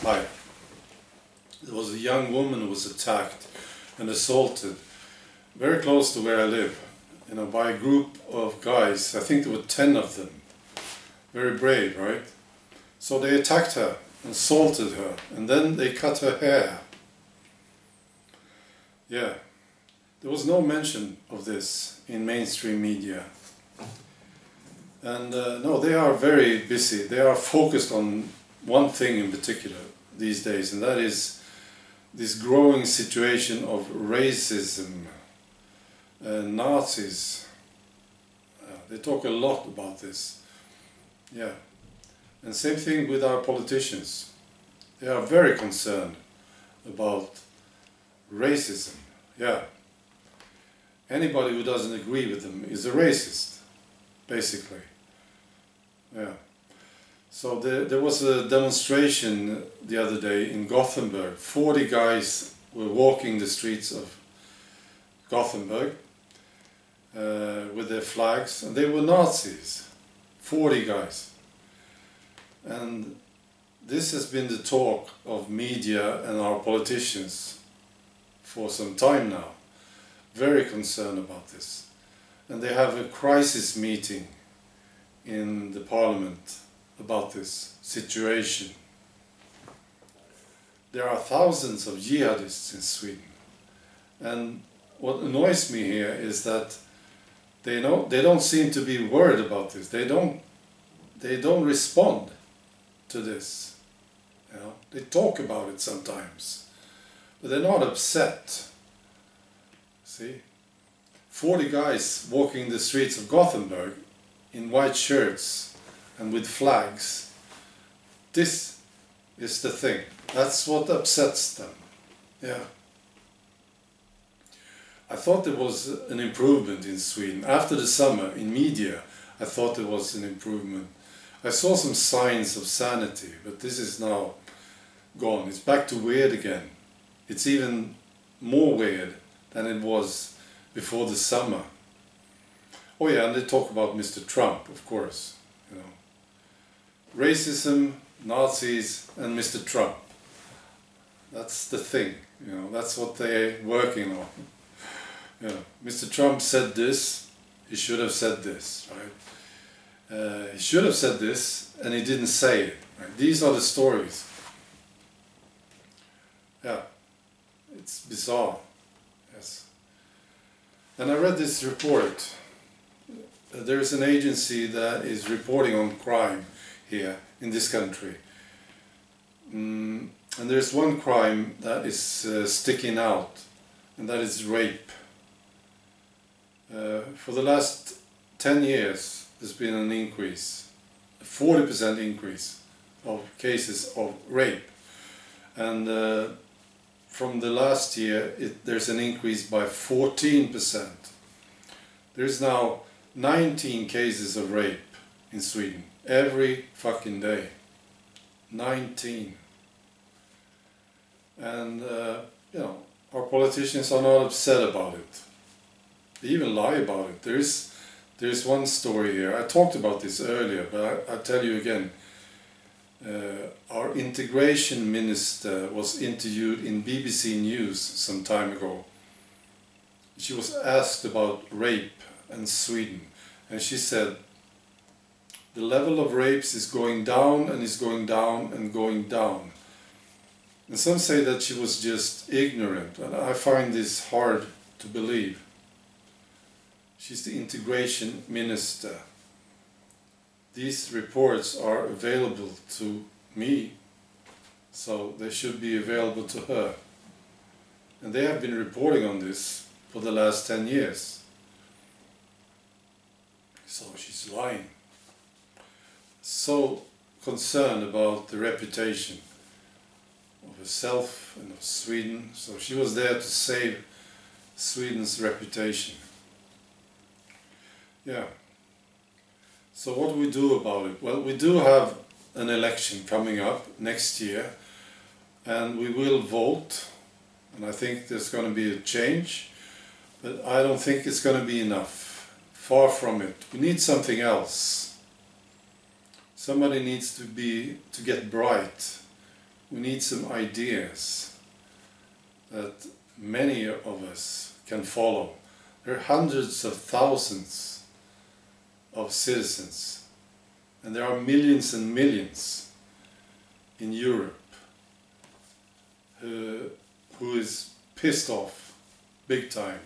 Hi. There was a young woman who was attacked and assaulted very close to where I live, by a group of guys. I think there were 10 of them. Very brave, right? So they attacked her, assaulted her, and then they cut her hair. Yeah. There was no mention of this in mainstream media. And no, they are very busy. They are focused on one thing in particular these days, and that is this growing situation of racism, Nazis. They talk a lot about this. Yeah. And same thing with our politicians. They are very concerned about racism. Yeah. Anybody who doesn't agree with them is a racist, basically. Yeah. So there was a demonstration the other day in Gothenburg. 40 guys were walking the streets of Gothenburg with their flags, and they were Nazis. 40 guys. And this has been the talk of media and our politicians for some time now. Very concerned about this. And they have a crisis meeting in the parliament about this situation. There are thousands of jihadists in Sweden, and what annoys me here is that they don't seem to be worried about this. They don't respond to this. They talk about it sometimes, but they're not upset. See, 40 guys walking the streets of Gothenburg in white shirts and with flags. This is the thing. That's what upsets them. Yeah. I thought there was an improvement in Sweden. After the summer, in media, I thought there was an improvement. I saw some signs of sanity, but this is now gone. It's back to weird again. It's even more weird than it was before the summer. Oh yeah, and they talk about Mr. Trump, of course. Racism, Nazis, and Mr. Trump. That's the thing. That's what they're working on. Mr. Trump said this. He should have said this, right? He should have said this, and he didn't say it. Right? These are the stories. Yeah, it's bizarre. Yes. And I read this report. There's an agency that is reporting on crime here in this country. And there's one crime that is sticking out, and that is rape. For the last 10 years, there's been an increase, a 40% increase of cases of rape. And from the last year, there's an increase by 14%. There's now 19 cases of rape in Sweden every fucking day. 19. And our politicians are not upset about it. They even lie about it. There's one story here. I talked about this earlier, but I'll tell you again. Our integration minister was interviewed in BBC News some time ago. She was asked about rape in Sweden, and she said the level of rapes is going down and is going down and going down. And some say that she was just ignorant, and I find this hard to believe. She's the integration minister. These reports are available to me, so they should be available to her. And they have been reporting on this for the last 10 years. So she's lying. So concerned about the reputation of herself and of Sweden. So she was there to save Sweden's reputation. Yeah. So what do we do about it? Well, we do have an election coming up next year, and we will vote, and I think there's going to be a change, but I don't think it's going to be enough. Far from it. We need something else. Somebody needs to get bright we need some ideas that many of us can follow. There are hundreds of thousands of citizens, and there are millions and millions in Europe who is pissed off big time.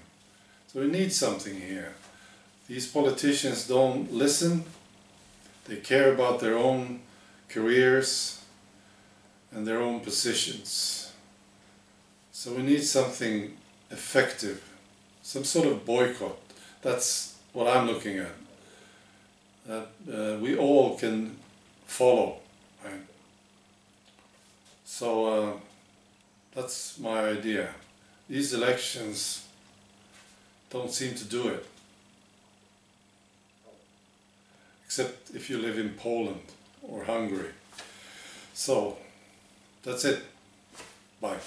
So we need something here. These politicians don't listen. They care about their own careers and their own positions. So we need something effective, some sort of boycott. That's what I'm looking at. That we all can follow. Right? So that's my idea. These elections don't seem to do it. Except if you live in Poland or Hungary. So, that's it. Bye.